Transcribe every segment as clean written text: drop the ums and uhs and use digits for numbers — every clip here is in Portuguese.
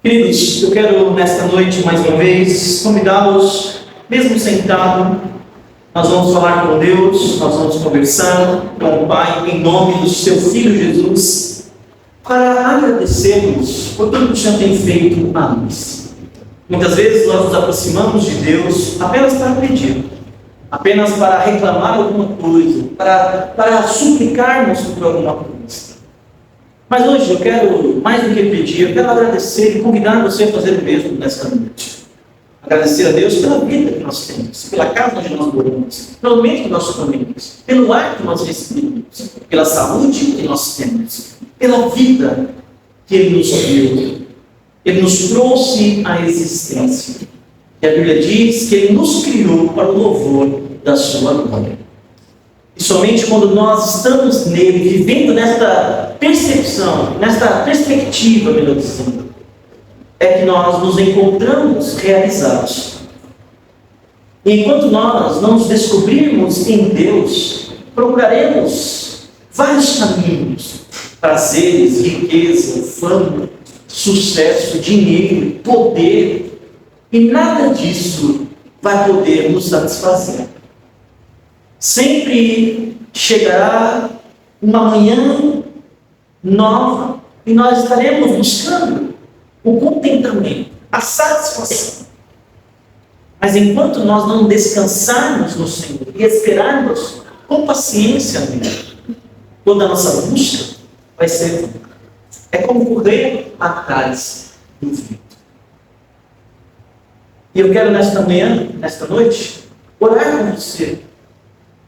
Queridos, eu quero nesta noite, mais uma vez, convidá-los, mesmo sentado, nós vamos falar com Deus, nós vamos conversar com o Pai, em nome do seu Filho Jesus, para agradecermos por tudo que o Senhor tem feito a nós. Muitas vezes nós nos aproximamos de Deus apenas para pedir, apenas para reclamar alguma coisa, para suplicarmos por alguma coisa. Mas hoje eu quero, mais do que pedir, eu quero agradecer e convidar você a fazer o mesmo nesta noite. Agradecer a Deus pela vida que nós temos, pela casa onde nós moramos, pelo meio que nós comemos, pelo ar que nós respiramos, pela saúde que nós temos, pela vida que Ele nos deu. Ele nos trouxe à existência. E a Bíblia diz que Ele nos criou para o louvor da sua glória. E somente quando nós estamos nele, vivendo nesta percepção, nesta perspectiva, melhor dizendo, é que nós nos encontramos realizados. E enquanto nós não nos descobrirmos em Deus, procuraremos vários caminhos, prazeres, riqueza, fama, sucesso, dinheiro, poder, e nada disso vai poder nos satisfazer. Sempre chegará uma manhã nova e nós estaremos buscando o contentamento, a satisfação. Mas enquanto nós não descansarmos no Senhor e esperarmos com paciência nele, toda a nossa busca vai ser vã. É como correr atrás do vento. E eu quero nesta manhã, nesta noite, orar com você,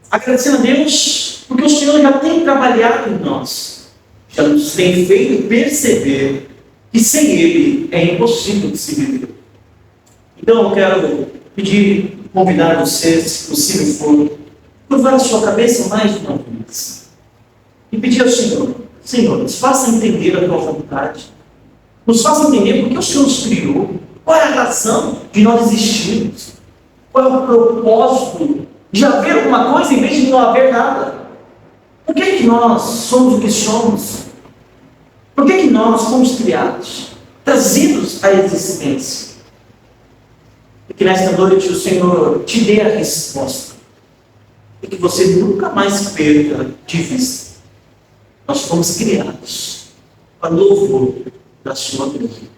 agradecendo a Deus, porque o Senhor já tem trabalhado em nós, já nos tem feito perceber que sem Ele é impossível de se viver. Então eu quero pedir, convidar você, se possível for, curvar a sua cabeça mais de uma vez e pedir ao Senhor: Senhor, nos faça entender a Tua vontade, nos faça entender porque o Senhor nos criou, qual é a razão de nós existirmos, qual é o propósito de haver alguma coisa em vez de não haver nada. Por que nós somos o que somos? Por que nós fomos criados, trazidos à existência? E que nesta noite o Senhor te dê a resposta. E que você nunca mais perca de vista. Nós fomos criados para o louvor da sua glória.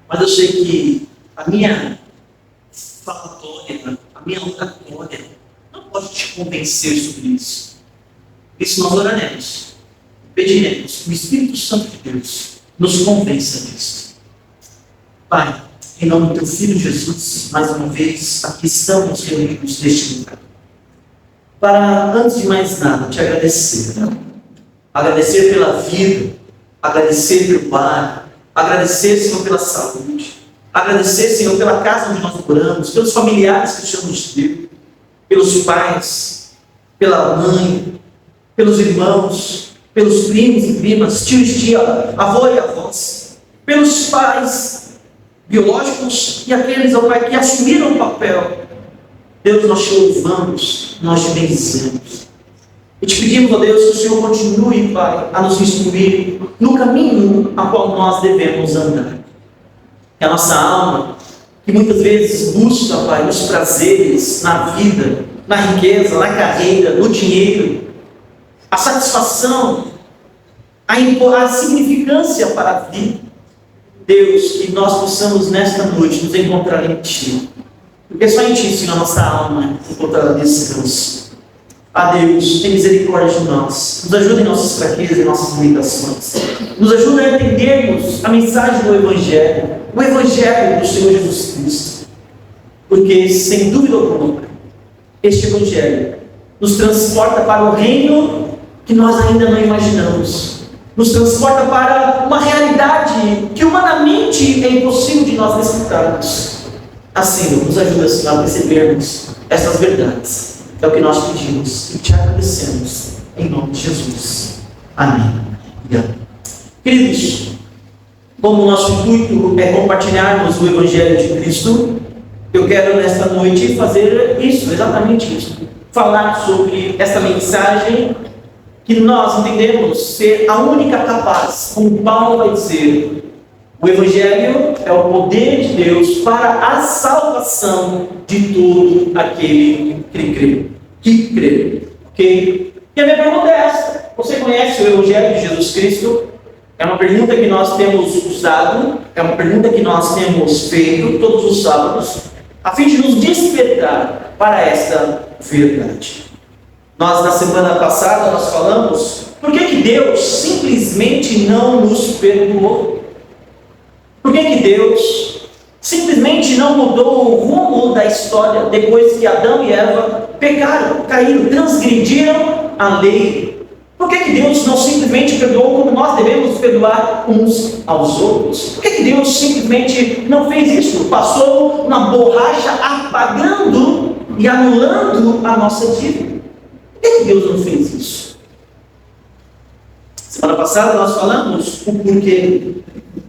Mas eu sei que a minha falatória, a minha oratória não pode te convencer sobre isso. Por isso nós oraremos, pediremos que o Espírito Santo de Deus nos convença disso. Pai, em nome do Teu Filho Jesus, mais uma vez, aqui estamos reunidos neste lugar, para, antes de mais nada, te agradecer. Agradecer pela vida, agradecer pelo lar, agradecer, Senhor, pela saúde, agradecer, Senhor, pela casa onde nós moramos, pelos familiares que o Senhor nos deu, pelos pais, pela mãe, pelos irmãos, pelos primos e primas, tios e tia, avô e avós, pelos pais biológicos e aqueles, ó Pai, que assumiram o papel. Deus, nós te louvamos, nós te bendizemos. E te pedimos, ó Deus, que o Senhor continue, Pai, a nos instruir no caminho a qual nós devemos andar. Que a nossa alma, que muitas vezes busca, Pai, os prazeres na vida, na riqueza, na carreira, no dinheiro, a satisfação, a significância para a vida. Deus, que nós possamos nesta noite nos encontrar em Ti. Porque só em Ti, Senhor, a nossa alma encontrará descanso. Deus, tem misericórdia de nós. Nos ajuda em nossas fraquezas e nossas limitações. Nos ajuda a entendermos a mensagem do Evangelho, o Evangelho do Senhor Jesus Cristo. Porque, sem dúvida alguma, este Evangelho nos transporta para o reino que nós ainda não imaginamos. Nos transporta para uma realidade que humanamente é impossível de nós desfrutarmos. Assim, nos ajuda, Senhor, a percebermos essas verdades. É o que nós pedimos e te agradecemos, em nome de Jesus. Amém. Queridos, como o nosso intuito é compartilharmos o Evangelho de Cristo, eu quero nesta noite fazer isso, exatamente isso. Falar sobre esta mensagem que nós entendemos ser a única capaz, como Paulo vai dizer, O Evangelho é o poder de Deus para a salvação de todo aquele que crê. Ok? E a minha pergunta é essa: você conhece o Evangelho de Jesus Cristo? É uma pergunta que nós temos usado, é uma pergunta que nós temos feito todos os sábados, a fim de nos despertar para esta verdade. Nós, na semana passada, nós falamos por que Deus simplesmente não nos perdoou. Por que Deus simplesmente não mudou o rumo da história depois que Adão e Eva pecaram, caíram, transgrediram a lei? Por que Deus não simplesmente perdoou como nós devemos perdoar uns aos outros? Por que Deus simplesmente não fez isso? Passou uma borracha apagando e anulando a nossa dívida. Por que Deus não fez isso? Semana passada nós falamos o porquê.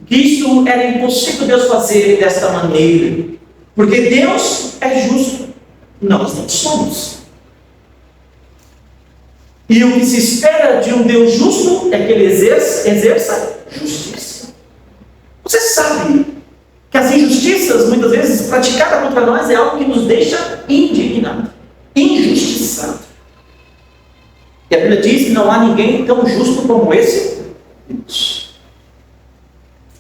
Que isso era impossível Deus fazer desta maneira. Porque Deus é justo. Nós não somos. E o que se espera de um Deus justo é que Ele exerça justiça. Você sabe que as injustiças, muitas vezes, praticadas contra nós é algo que nos deixa indignados, injustiçados. E a Bíblia diz que não há ninguém tão justo como esse Deus.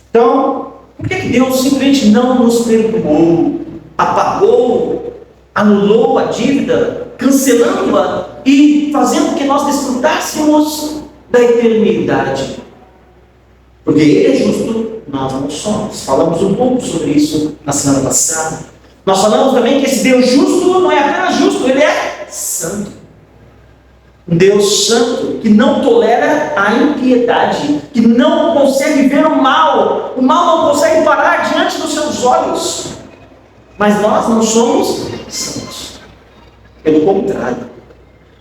Então, por que Deus simplesmente não nos perdoou, apagou, anulou a dívida, cancelando-a e fazendo que nós desfrutássemos da eternidade? Porque Ele é justo, nós não somos. Falamos um pouco sobre isso na semana passada. Nós falamos também que esse Deus justo não é apenas justo, Ele é santo. Um Deus santo que não tolera a impiedade, que não consegue ver o mal não consegue parar diante dos seus olhos. Mas nós não somos santos. Pelo contrário,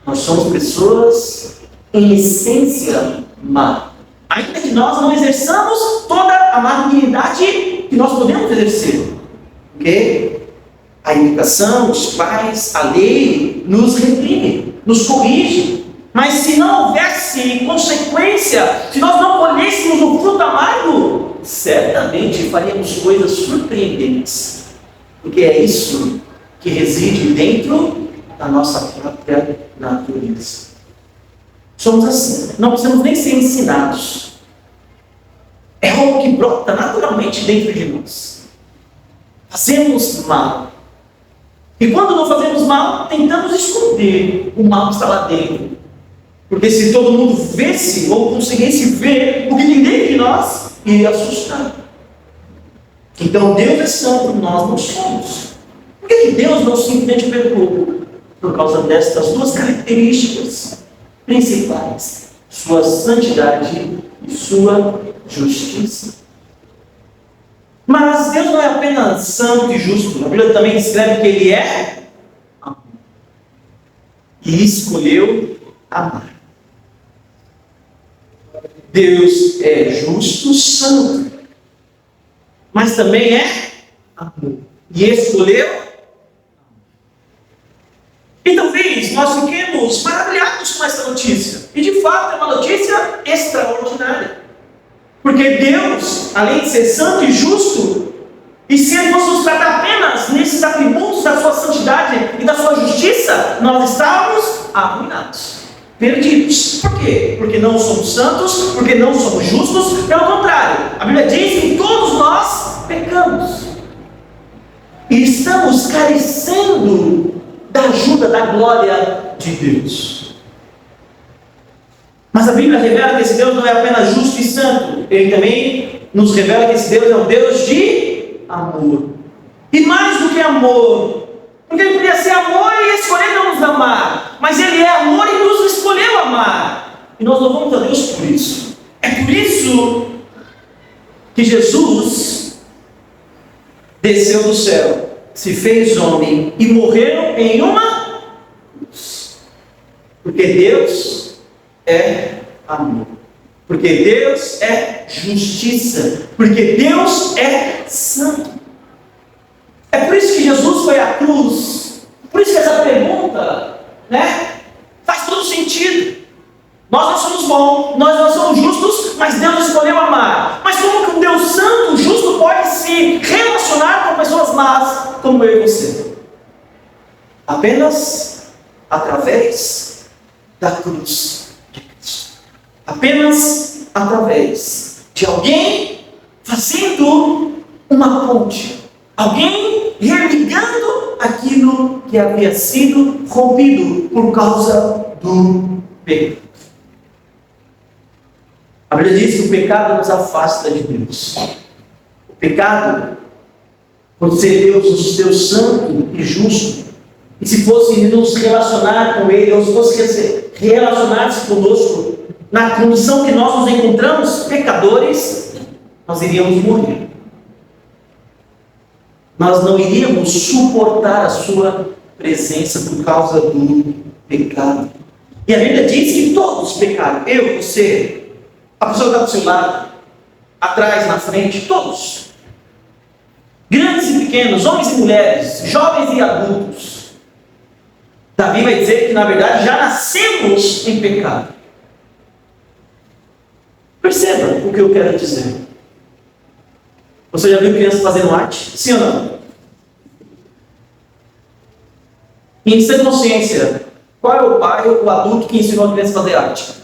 nós somos pessoas em essência má. Ainda que nós não exerçamos toda a malignidade que nós podemos exercer. Porque a educação, os pais, a lei nos reprime, nos corrige. Mas se não houvesse consequência, se nós não colhêssemos o fruto amargo, certamente faríamos coisas surpreendentes. Porque é isso que reside dentro da nossa própria natureza. Somos assim, não precisamos nem ser ensinados. É algo que brota naturalmente dentro de nós. Fazemos mal. E quando não fazemos mal, tentamos esconder o mal que está lá dentro. Porque se todo mundo visse ou conseguisse ver o que tem dentro de nós, iria assustar. Então Deus é santo, nós não somos. Por que Deus não simplesmente perdoou? Por causa destas duas características principais: sua santidade e sua justiça. Mas Deus não é apenas santo e justo. A Bíblia também escreve que Ele é amor. E escolheu amar. Deus é justo, santo, mas também é amor. E escolheu. E talvez nós fiquemos maravilhados com essa notícia. E de fato é uma notícia extraordinária. Porque Deus, além de ser santo e justo, e se Ele fosse nos tratar apenas nesses atributos da sua santidade e da sua justiça, nós estávamos arruinados, perdidos. Por quê? Porque não somos santos, porque não somos justos. Pelo contrário, a Bíblia diz que todos nós pecamos. E estamos carecendo da ajuda, da glória de Deus. Mas a Bíblia revela que esse Deus não é apenas justo e santo. Ele também nos revela que esse Deus é um Deus de amor. E mais do que amor, porque Ele podia ser amor e escolher não nos amar. Mas Ele é amor e nos escolheu amar. E nós louvamos a Deus por isso. É por isso que Jesus desceu do céu, se fez homem e morreu em uma cruz. Porque Deus é amor. Porque Deus é justiça. Porque Deus é santo. É por isso que Jesus foi à cruz. Por isso que essa pergunta, faz todo sentido. Nós não somos bons, nós não somos justos, mas Deus escolheu amar. Mas como que um Deus santo, justo como eu e você. Apenas através da cruz de Cristo. Apenas através de alguém fazendo uma ponte. Alguém religando aquilo que havia sido rompido por causa do pecado. A Bíblia diz que o pecado nos afasta de Deus. O pecado, por ser Deus santo e justo, e se fosse nos relacionar com Ele, ou se fosse relacionar-se conosco, na condição que nós nos encontramos, pecadores, nós iríamos morrer. Nós não iríamos suportar a sua presença por causa do pecado. E a Bíblia diz que todos pecaram. Eu, você, a pessoa que está do seu lado, atrás, na frente, todos. Grandes e pequenos, homens e mulheres, jovens e adultos. Davi vai dizer que, na verdade, já nascemos em pecado. Perceba o que eu quero dizer. Você já viu crianças fazendo arte? Sim ou não? Em sã consciência, qual é o pai ou o adulto que ensinou a criança a fazer arte?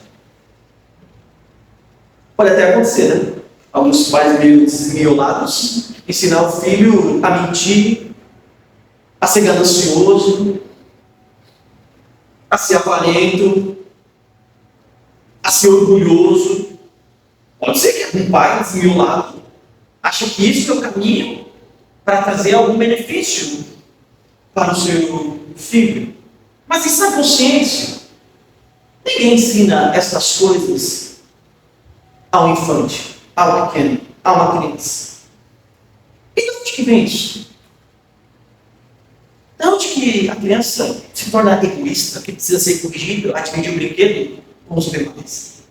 Pode até acontecer, né? Alguns pais meio desmiolados ensinar o filho a mentir, a ser ganancioso, a ser avarento, a ser orgulhoso. Pode ser que um pai desmiolado acha que isso é o caminho para trazer algum benefício para o seu filho. Mas em sã consciência, ninguém ensina essas coisas ao infante, ao pequeno, a uma criança. E de onde que vem isso? De onde que a criança se torna egoísta, que precisa ser corrigido, a dividir o brinquedo com os demais?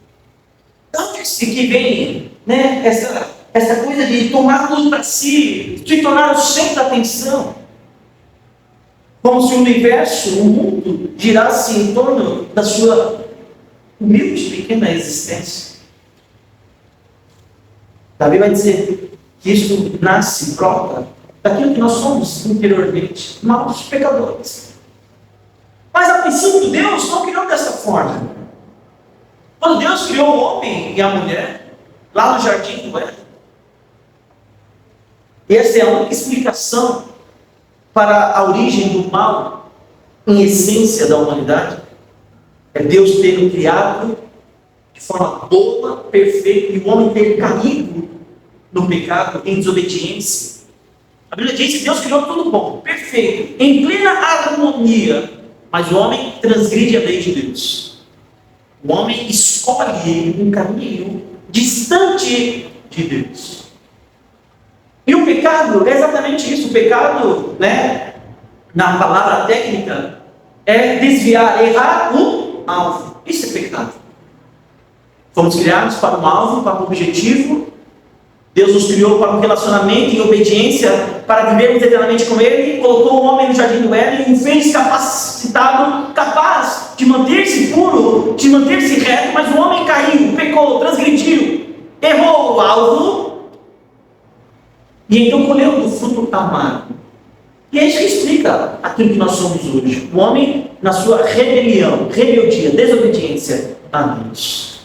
De onde que vem, né, essa coisa de tomar tudo para si, de tornar o centro da atenção? Como se o universo, o mundo, girasse em torno da sua humilde, pequena existência. Davi vai dizer que isso nasce, brota, daquilo que nós somos interiormente, maus pecadores. Mas a princípio Deus não criou dessa forma. Quando Deus criou o homem e a mulher, lá no jardim do Éden, e essa é a única explicação para a origem do mal, em essência da humanidade, é Deus ter criado de forma boa, perfeita, e o homem ter caído no pecado, em desobediência. A Bíblia diz que Deus criou tudo bom, perfeito, em plena harmonia, mas o homem transgride a lei de Deus. O homem escolhe um caminho distante de Deus. E o pecado é exatamente isso. O pecado, né, na palavra técnica, é desviar, errar o alvo. Isso é pecado. Fomos criados para um alvo, para um objetivo. Deus nos criou para um relacionamento em obediência, para vivermos eternamente com Ele. Colocou o homem no jardim do Éden e o fez capacitado, capaz de manter-se puro, de manter-se reto, mas o homem caiu, pecou, transgrediu, errou o alvo, e então colheu do fruto amargo. E é isso que explica aquilo que nós somos hoje. O homem na sua rebeldia, desobediência a Deus.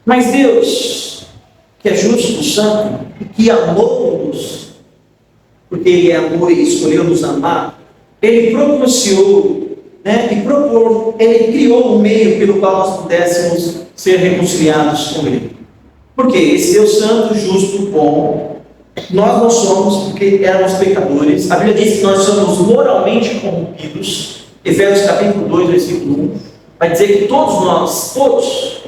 Mas Deus, que é justo, santo, e que amou-nos, porque Ele é amor e escolheu nos amar, Ele pronunciou, né, Ele criou um meio pelo qual nós pudéssemos ser reconciliados com Ele. Porque esse Deus santo, justo, bom, nós não somos porque éramos pecadores. A Bíblia diz que nós somos moralmente corrompidos. Efésios capítulo 2, versículo 1, vai dizer que todos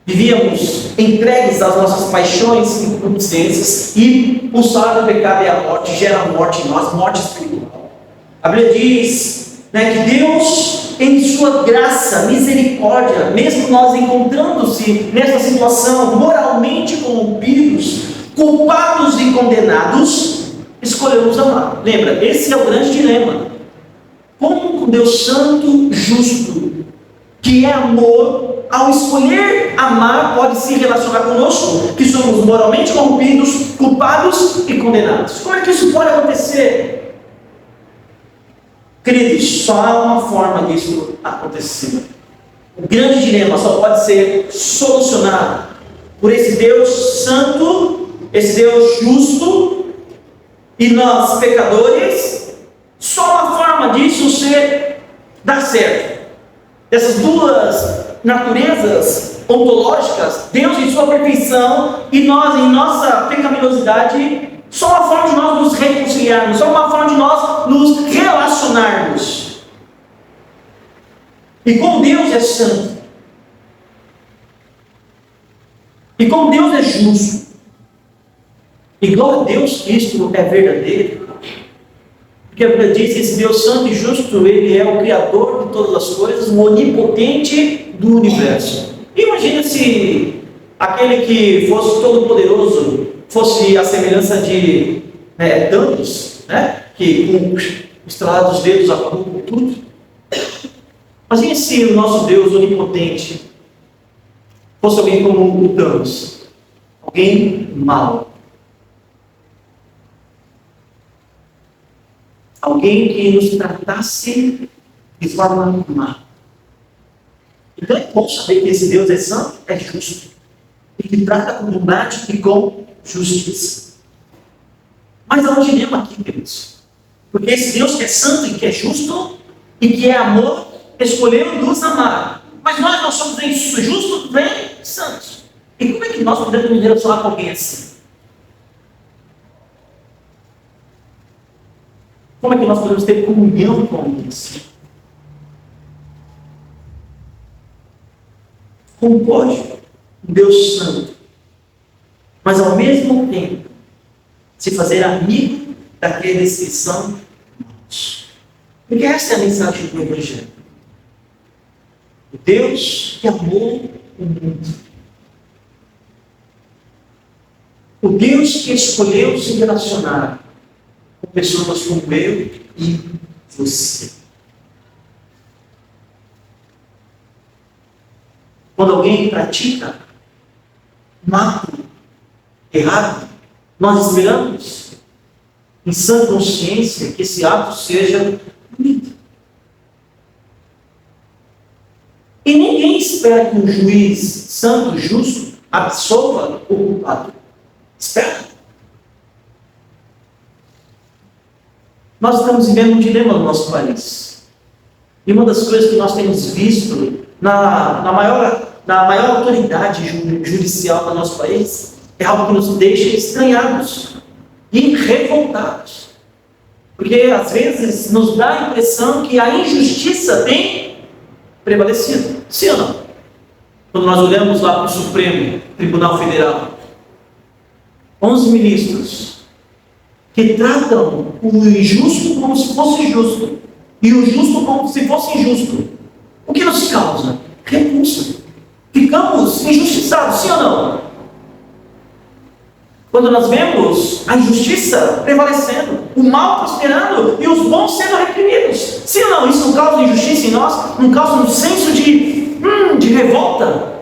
vivíamos entregues às nossas paixões e concupiscências, e o salário do pecado é a morte, gera morte em nós, morte espiritual. A Bíblia diz, né, que Deus, em sua graça, misericórdia, mesmo nós encontrando-se nessa situação, moralmente corrompidos, culpados e condenados, escolheu nos amar. Lembra, esse é o grande dilema. Como um Deus santo, justo, que é amor, ao escolher amar, pode se relacionar conosco, que somos moralmente corrompidos, culpados e condenados. Como é que isso pode acontecer? Queridos, só há uma forma disso acontecer. O grande dilema só pode ser solucionado por esse Deus santo, esse Deus justo, e nós, pecadores. Só uma forma disso dar certo. Dessas duas naturezas ontológicas, Deus em sua perfeição e nós em nossa pecaminosidade, só uma forma de nós nos reconciliarmos, só uma forma de nós nos relacionarmos. E como Deus é santo, e como Deus é justo, e glória a Deus que isto é verdadeiro, porque a Bíblia diz que esse Deus santo e justo, Ele é o Criador de todas as coisas, o onipotente do universo. Imagina se aquele que fosse todo poderoso fosse a semelhança de Thanos, que com o estralar dos dedos acabou com tudo. Imagina se o nosso Deus onipotente fosse alguém como o Thanos, alguém mau. Alguém que nos tratasse de forma má. Então é bom saber que esse Deus é santo, é justo, e que trata com bondade e com justiça. Mas há um dilema aqui, queridos. Porque esse Deus que é santo e que é justo, e que é amor, escolheu nos amar. Mas nós não somos nem justos, nem santos. E como é que nós podemos nos relacionar com alguém assim? Como é que nós podemos ter comunhão com alguém assim? Como pode um Deus santo, mas ao mesmo tempo se fazer amigo daqueles que são maus? Porque essa é a mensagem do Evangelho. O Deus que amou o mundo. O Deus que escolheu se relacionar com pessoas como eu e você. Quando alguém pratica um ato errado, nós esperamos, em sã consciência, que esse ato seja punido. E ninguém espera que um juiz santo, justo, absolva o culpado. Espera. Nós estamos vivendo um dilema no nosso país. E uma das coisas que nós temos visto na maior autoridade judicial do nosso país é algo que nos deixa estranhados e revoltados. Porque às vezes nos dá a impressão que a injustiça tem prevalecido. Sim ou não? Quando nós olhamos lá para o Supremo Tribunal Federal, 11 ministros que tratam o injusto como se fosse justo e o justo como se fosse injusto. O que nos causa? Repulsa. Ficamos injustiçados, sim ou não? Quando nós vemos a injustiça prevalecendo, o mal prosperando e os bons sendo reprimidos. Sim ou não? Isso não causa injustiça em nós? Não causa um senso de revolta?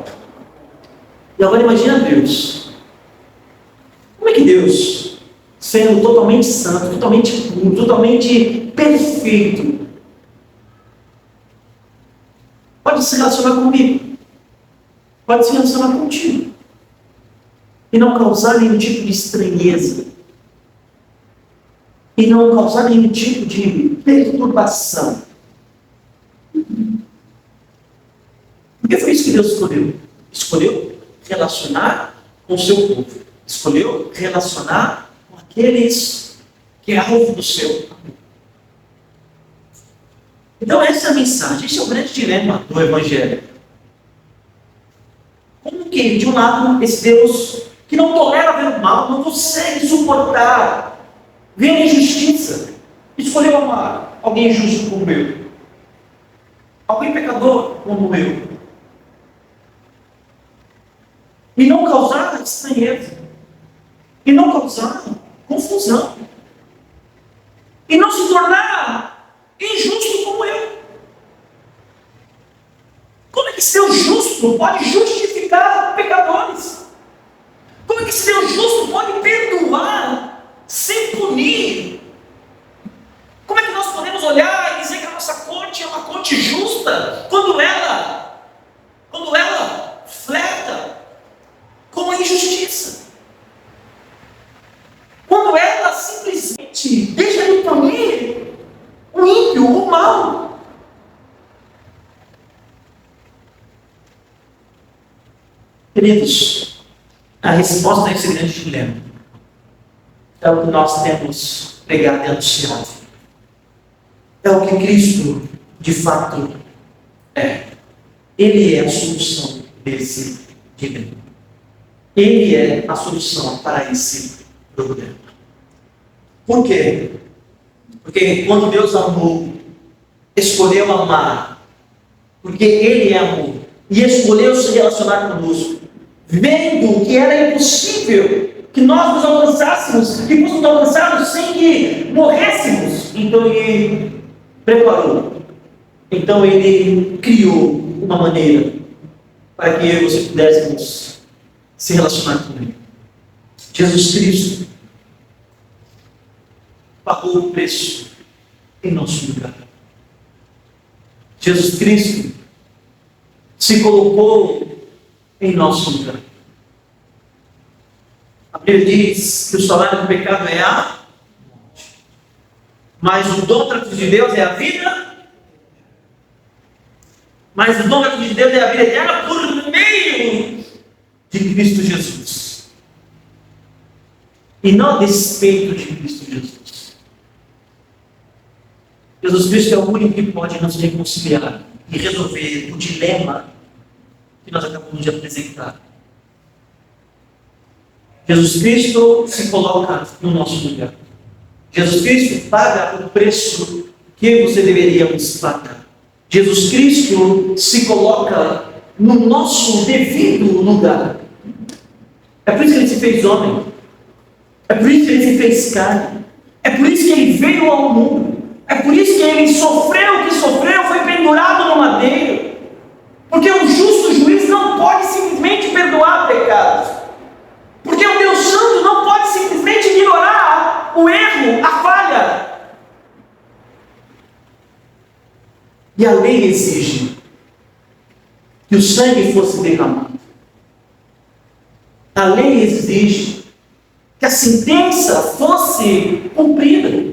E agora imagina Deus. Como é que Deus, sendo totalmente santo, totalmente puro, totalmente perfeito, pode se relacionar comigo, pode se relacionar contigo, e não causar nenhum tipo de estranheza, e não causar nenhum tipo de perturbação? Porque foi isso que Deus escolheu. Escolheu relacionar com o seu povo. Escolheu relacionar com aqueles que é alvo do seu amor. Então essa é a mensagem, esse é o grande dilema do Evangelho. Como que, de um lado, esse Deus que não tolera ver o mal, não consegue suportar ver a injustiça, escolheu amar alguém justo como eu, alguém pecador como eu, e não causar estranheza, e não causar confusão, e não se tornar injusto como eu. que esse Deus justo pode justificar pecadores? Como é que esse Deus justo pode perdoar sem punir? Como é que nós podemos olhar e dizer que a nossa corte é uma corte justa quando ela flerta com a injustiça? Quando ela simplesmente deixa de punir o ímpio, o mal. Queridos, a resposta a esse grande dilema é o que nós temos pregado e anunciado. É o que Cristo, de fato, é. Ele é a solução desse dilema. Ele é a solução para esse problema. Por quê? Porque quando Deus amou, escolheu amar, porque Ele é amor, e escolheu se relacionar conosco, vendo que era impossível que nós nos alcançássemos, que fôssemos alcançados sem que morrêssemos, então Ele preparou, então Ele criou uma maneira para que eu e você pudéssemos se relacionar com Ele. Jesus Cristo pagou o preço em nosso lugar. Jesus Cristo se colocou em nosso lugar. A Bíblia diz que o salário do pecado é a morte, mas o dom gratuito de Deus é a vida. Mas o dom gratuito de Deus é a vida eterna por meio de Cristo Jesus. E não a despeito de Cristo Jesus. Jesus Cristo é o único que pode nos reconciliar e resolver o dilema que nós acabamos de apresentar. Jesus Cristo se coloca no nosso lugar. Jesus Cristo paga o preço que você deveríamos pagar. Jesus Cristo se coloca no nosso devido lugar. É por isso que Ele se fez homem. É por isso que Ele se fez carne. É por isso que Ele veio ao mundo. É por isso que Ele sofreu o que sofreu, foi pendurado no madeiro. Porque o justo juiz não pode simplesmente perdoar pecados. Porque o Deus Santo não pode simplesmente ignorar o erro, a falha. E a lei exige que o sangue fosse derramado. A lei exige que a sentença fosse cumprida.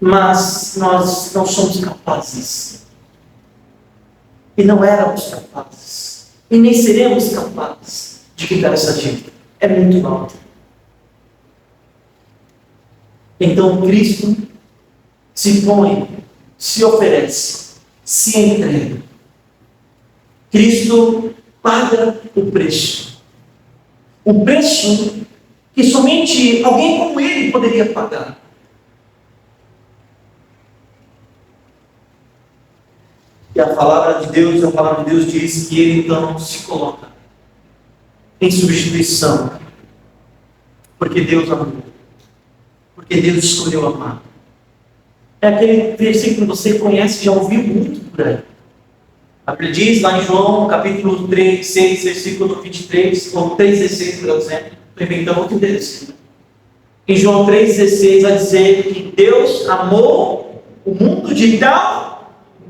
Mas nós não somos capazes. E não éramos capazes. E nem seremos capazes de quitar essa dívida. É muito alta. Então Cristo se põe, se oferece, se entrega. Cristo paga o preço. O preço que somente alguém como Ele poderia pagar. E a palavra de Deus diz que Ele então se coloca em substituição. Porque Deus amou. Porque Deus escolheu amar. É aquele versículo que você conhece, já ouviu muito por aí. A Bíblia diz lá em João, capítulo 3, 6, versículo 23, ou 3,16, por exemplo. Estou inventando outro endereço. Em João 3,16 vai dizer que Deus amou o mundo de tal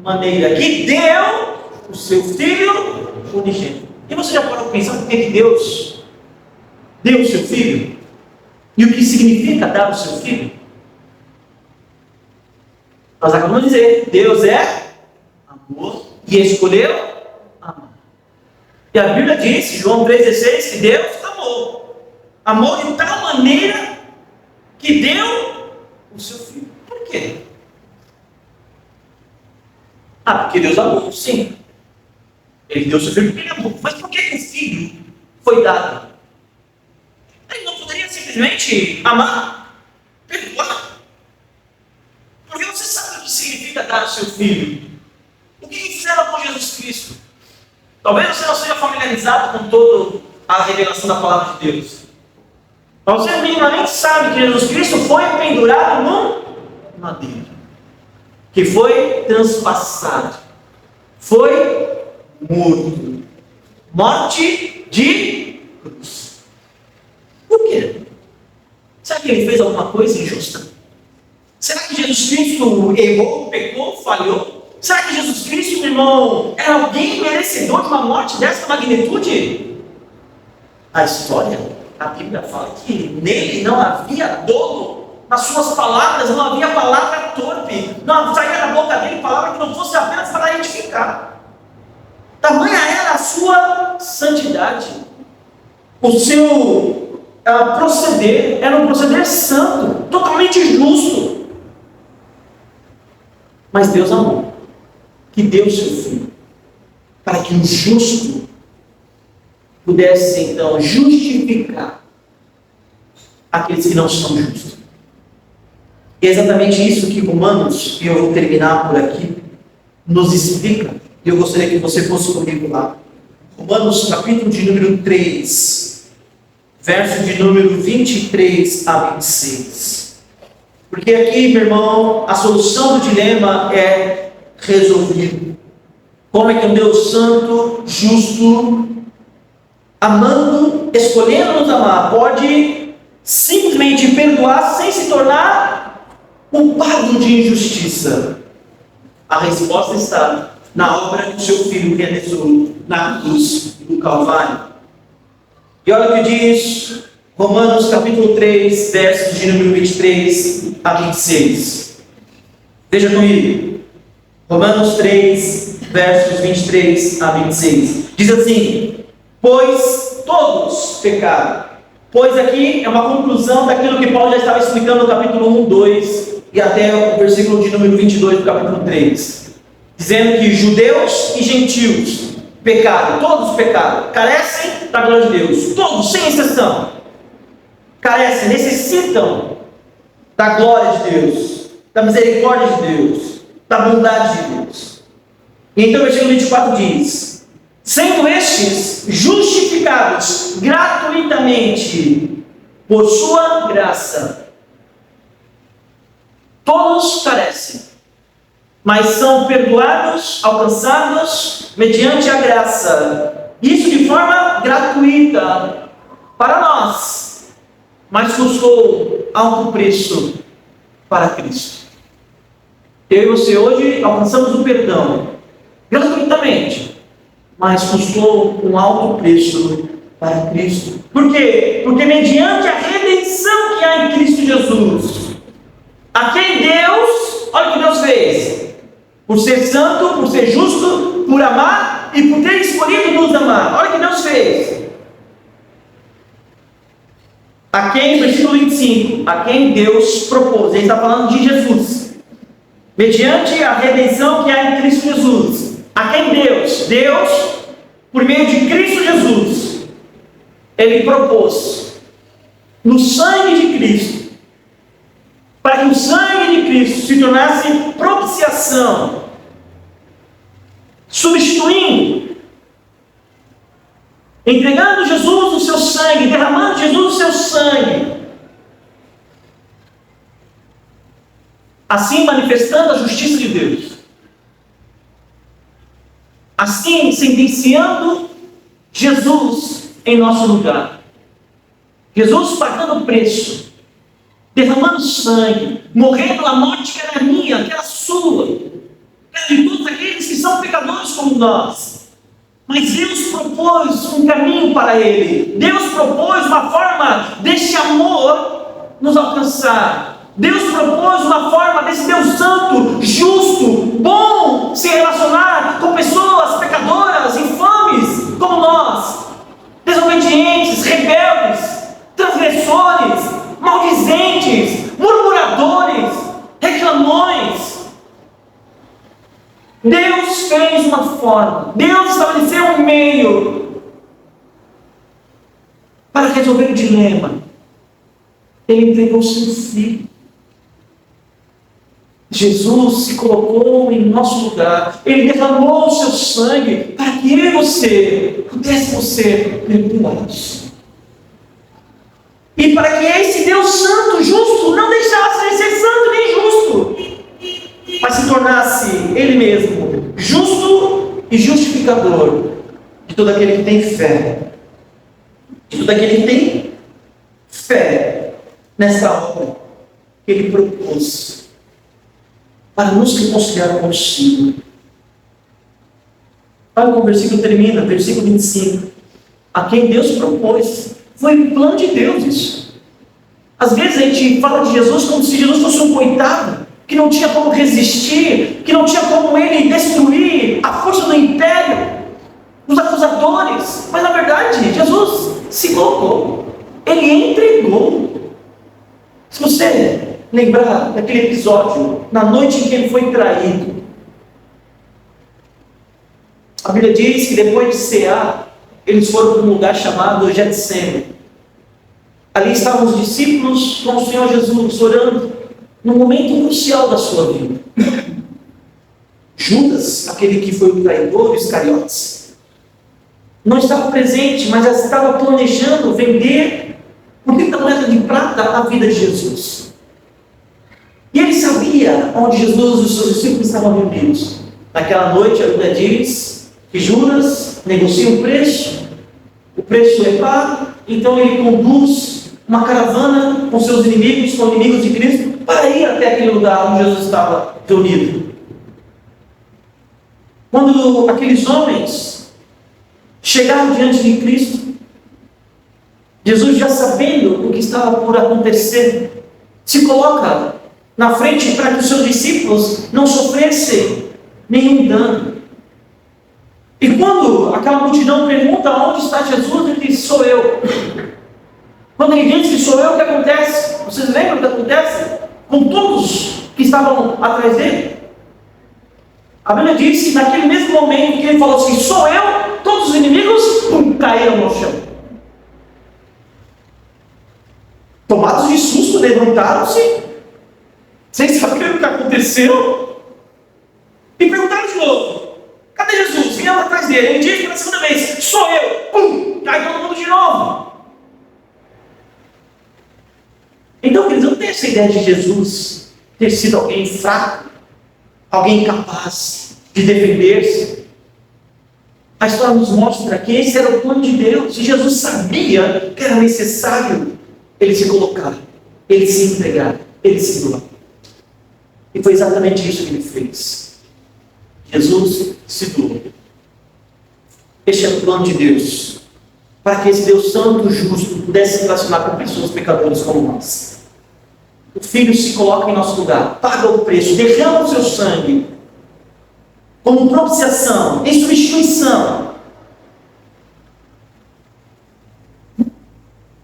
maneira que deu o seu Filho unigênito. E você já parou para pensar por que Deus deu o seu Filho? E o que significa dar o seu Filho? Nós acabamos de dizer, Deus é amor e escolheu amar. E a Bíblia diz, João 3,16, que Deus amou. Amou de tal maneira que deu o seu Filho. Por quê? Porque Deus amou, sim. Ele deu o seu Filho porque Ele amou. Mas por que o Filho foi dado? Ele não poderia simplesmente amar, perdoar. Porque você sabe o que significa dar o seu Filho. O que fizeram com Jesus Cristo? Talvez você não seja familiarizado com toda a revelação da palavra de Deus. Mas você minimamente sabe que Jesus Cristo foi pendurado no madeiro. que foi transpassado, foi morto, morte de cruz. Por quê? Será que ele fez alguma coisa injusta? Será que Jesus Cristo errou, pecou, falhou? Será que Jesus Cristo, meu irmão, era alguém merecedor de uma morte dessa magnitude? A história, a Bíblia fala que nele não havia dolo, nas suas palavras não havia palavra torpe, não saía da boca dele palavra que não fosse apenas para edificar. Tamanha era a sua santidade, o seu proceder era um proceder santo, totalmente justo. Mas Deus amou, que deu o seu filho, para que o justo pudesse então justificar aqueles que não são justos. E é exatamente isso que Romanos, e eu vou terminar por aqui, nos explica. E eu gostaria que você fosse comigo lá. Romanos capítulo de número 3, verso de número 23 a 26. Porque aqui, meu irmão, a solução do dilema é resolvida. Como é que um Deus santo, justo, amando, escolhendo nos amar, pode simplesmente perdoar sem se tornar culpado de injustiça? A resposta está na obra que o seu Filho realizou na cruz do Calvário. E olha o que diz Romanos capítulo 3, versos de número 23 a 26. Veja comigo. Romanos 3, versos 23 a 26. Diz assim: pois todos pecaram. Pois aqui é uma conclusão daquilo que Paulo já estava explicando no capítulo 1, 2 e até o versículo de número 22 do capítulo 3. Dizendo que judeus e gentios pecaram, todos pecaram, carecem da glória de Deus, todos, sem exceção, carecem, necessitam da glória de Deus, da misericórdia de Deus, da bondade de Deus. E então o versículo 24 diz: sendo estes justificados gratuitamente por sua graça. Todos carecem, mas são perdoados, alcançados mediante a graça. Isso de forma gratuita para nós, mas custou alto preço para Cristo. Eu e você hoje alcançamos o perdão gratuitamente, mas custou um alto preço para Cristo. Por quê? Porque mediante a redenção que há em Cristo Jesus, a quem Deus, olha o que Deus fez, por ser santo, por ser justo, por amar e por ter escolhido nos amar. Olha o que Deus fez. A quem, versículo 25, a quem Deus propôs, ele está falando de Jesus, mediante a redenção que há em Cristo Jesus, a quem Deus, por meio de Cristo Jesus, ele propôs no sangue de Cristo, para que o sangue de Cristo se tornasse propiciação, substituindo, entregando Jesus o seu sangue, derramando Jesus o seu sangue, assim manifestando a justiça de Deus, assim sentenciando Jesus em nosso lugar, Jesus pagando o preço, derramando sangue, morrendo a morte que era minha, que era sua, que era de todos aqueles que são pecadores como nós. Mas Deus propôs um caminho para ele. Deus propôs uma forma desse amor nos alcançar. Deus propôs uma forma desse Deus santo, justo, bom, se relacionar com pessoas pecadoras, infames como nós, desobedientes, rebeldes, transgressores, maldizentes, murmuradores, reclamões. Deus fez uma forma, Deus estabeleceu um meio para resolver o dilema. Ele entregou o seu filho. Jesus se colocou em nosso lugar, ele derramou o seu sangue para que eu e você pudéssemos ser perdoados. E para que esse Deus santo, justo, não deixasse de ser santo nem justo. mas se tornasse Ele mesmo justo e justificador de todo aquele que tem fé. De todo aquele que tem fé nesta obra que Ele propôs para nos reconciliar consigo. Olha como o versículo termina, versículo 25. A quem Deus propôs. Foi um plano de Deus isso. Às vezes a gente fala de Jesus como se Jesus fosse um coitado, que não tinha como resistir, que não tinha como ele destruir a força do império, os acusadores. Mas na verdade, Jesus se colocou. Ele entregou. Se você lembrar daquele episódio, na noite em que ele foi traído, a Bíblia diz que depois de cear, eles foram para um lugar chamado Getsemane. Ali estavam os discípulos com o Senhor Jesus, orando, num momento crucial da sua vida. Judas, aquele que foi o traidor, Iscariotes, não estava presente, mas já estava planejando vender por 30 moedas de prata a vida de Jesus. E ele sabia onde Jesus e os seus discípulos estavam reunidos. Naquela noite, a Bíblia diz que Judas negocia um preço, o preço é pago, então ele conduz uma caravana com seus inimigos, com inimigos de Cristo, para ir até aquele lugar onde Jesus estava reunido. Quando aqueles homens chegaram diante de Cristo, Jesus, já sabendo o que estava por acontecer, se coloca na frente para que os seus discípulos não sofressem nenhum dano. E quando aquela multidão pergunta onde está Jesus, ele diz: sou eu. Quando ele diz que sou eu, o que acontece? Vocês lembram o que acontece com todos que estavam atrás dele? A Bíblia diz que naquele mesmo momento que ele falou assim, sou eu, todos os inimigos caíram no chão. Tomados de susto, levantaram-se, sem saber o que aconteceu, e perguntaram de novo: cadê Jesus? Vinha lá atrás dele. Ele diz pela segunda vez: sou eu. Cai todo mundo de novo. Então, queridos, eu não tenho essa ideia de Jesus ter sido alguém fraco, alguém incapaz de defender-se. A história nos mostra que esse era o plano de Deus, e Jesus sabia que era necessário ele se colocar, ele se entregar, ele se doar. E foi exatamente isso que ele fez. Jesus se doou. Este é o plano de Deus, para que esse Deus santo e justo pudesse se relacionar com pessoas pecadoras como nós. O Filho se coloca em nosso lugar, paga o preço, derrama o seu sangue, como propiciação, em substituição.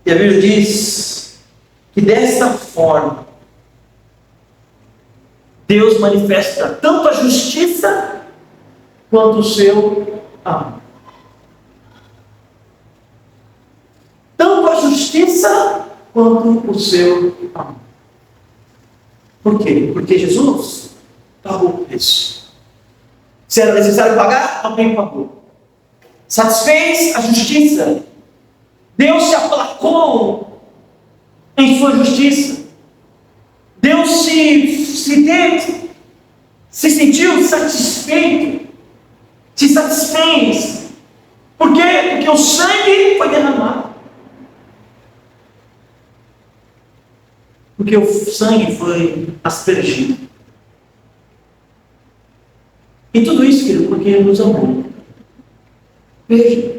E a Bíblia diz que desta forma, Deus manifesta tanto a justiça quanto o seu amor. Tanto a justiça quanto o seu amor. Por quê? Porque Jesus pagou o preço. Se era necessário pagar, alguém pagou. Satisfez a justiça. Deus se aplacou em sua justiça. Deus se sentiu satisfeito, se satisfez. Por quê? Porque o sangue foi derramado. Porque o sangue foi aspergido. E tudo isso, querido, porque Ele nos amou. Veja.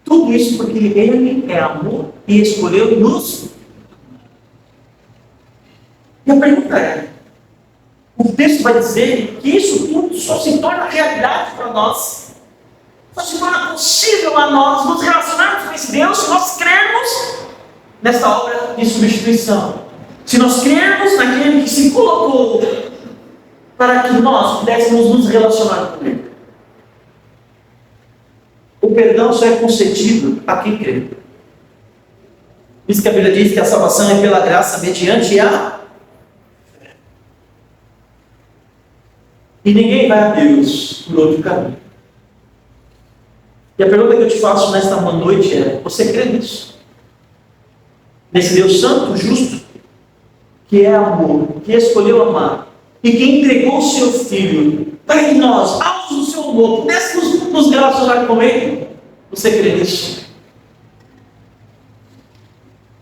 Tudo isso porque Ele é amor e escolheu nos. E a pergunta é: o texto vai dizer que isso tudo só se torna realidade para nós, só se torna possível a nós nos relacionarmos com esse Deus se nós crermos nessa obra de substituição. Se nós crermos naquele que se colocou para que nós pudéssemos nos relacionar com Ele. O perdão só é concedido a quem crê. Isso que a Bíblia diz que a salvação é pela graça mediante a fé. E ninguém vai a Deus por outro caminho. E a pergunta que eu te faço nesta noite é: você crê nisso? Nesse Deus santo, justo, que é amor, que escolheu amar, e que entregou o seu Filho para que nós, aos do seu amor, pudéssemos nos relacionar com Ele. Você crê nisso?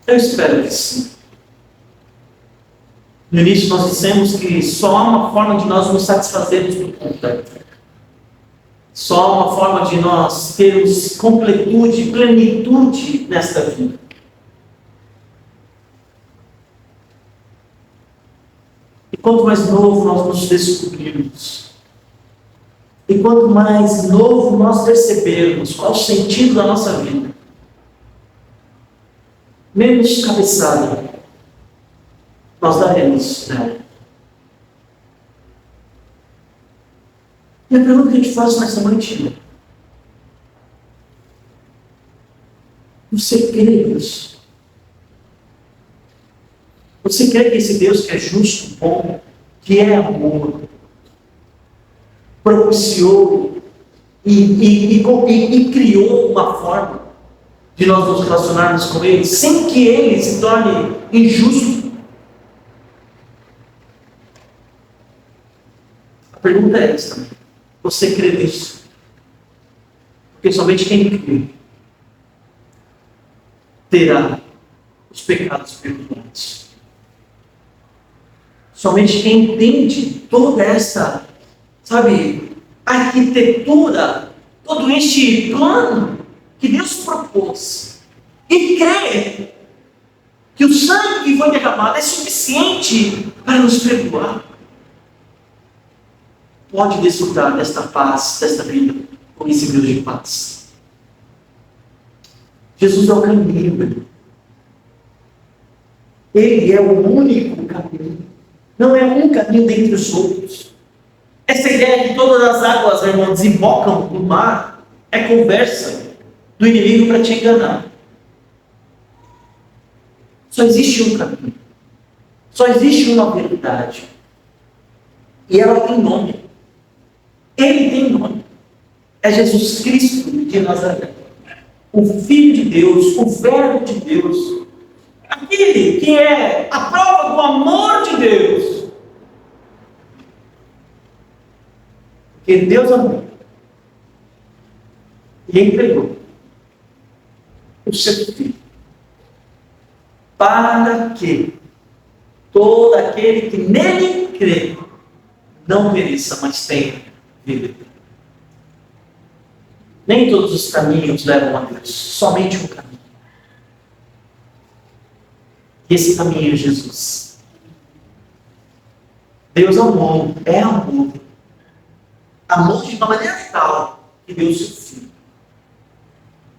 Eu espero que sim. No início nós dissemos que só há uma forma de nós nos satisfazermos por completo. Só há uma forma de nós termos completude, plenitude nesta vida. E quanto mais novo nós nos descobrirmos, e quanto mais novo nós percebermos qual o sentido da nossa vida, menos cabeçada nós daremos nela. E a pergunta que eu te faço nessa noite é: você crê nisso? Você crê que esse Deus que é justo, bom, que é amor, propiciou e criou uma forma de nós nos relacionarmos com Ele, sem que Ele se torne injusto? A pergunta é esta: você crê nisso? Porque somente quem crê terá os pecados perdoados. Somente quem entende toda esta, arquitetura, todo este plano que Deus propôs, e crê que o sangue que foi derramado é suficiente para nos perdoar, pode desfrutar desta paz, desta vida, com esse Deus de paz. Jesus é o caminho. Ele é o único caminho. Não é um caminho dentre os outros. Essa ideia que todas as águas, irmãos, desembocam no mar, é conversa do inimigo para te enganar. Só existe um caminho. Só existe uma verdade. E ela tem nome. Ele tem nome. É Jesus Cristo de Nazaré. O Filho de Deus, o Verbo de Deus. Aquele que é a prova do amor de Deus. Porque Deus amou e entregou o seu Filho, para que todo aquele que nele crê não pereça, mas tenha vida. Nem todos os caminhos levam a Deus, somente um caminho. E esse caminho é Jesus. Deus amou, é amor. Amor de uma maneira tal que deu o seu Filho.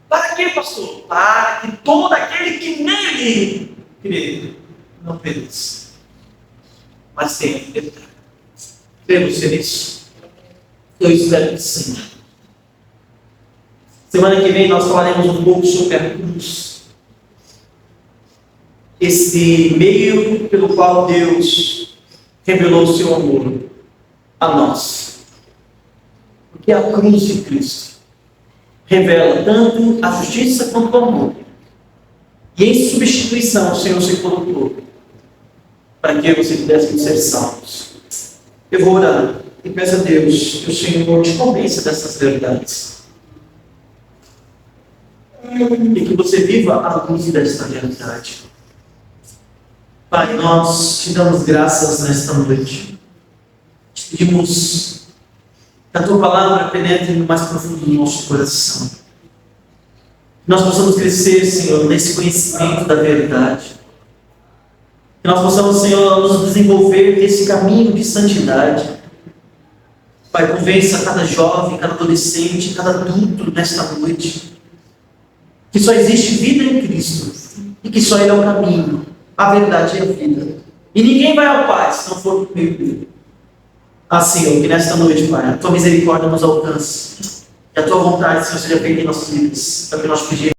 Para quê, pastor? Para que todo aquele que nele crê não pereça, mas tenha vida eterna. Crê você nisso? Eu espero que sim. Semana que vem nós falaremos um pouco sobre a cruz. Esse meio pelo qual Deus revelou o seu amor a nós. Porque a cruz de Cristo revela tanto a justiça quanto o amor. E em substituição o Senhor se colocou para que você pudesse ser salvos. Eu vou orar e peço a Deus que o Senhor te convença dessas verdades. E que você viva a luz desta realidade. Pai, nós te damos graças nesta noite. Te pedimos que a tua palavra penetre no mais profundo do nosso coração. Que nós possamos crescer, Senhor, nesse conhecimento da verdade. Que nós possamos, Senhor, nos desenvolver nesse caminho de santidade. Pai, convença cada jovem, cada adolescente, cada adulto nesta noite que só existe vida em Cristo e que só Ele é o caminho, a verdade e a vida. E ninguém vai ao Pai se não for por meio dele. Senhor, que nesta noite, Pai, a tua misericórdia nos alcance. Que a tua vontade, Senhor, seja feita em nossas vidas. É o que nós pedimos.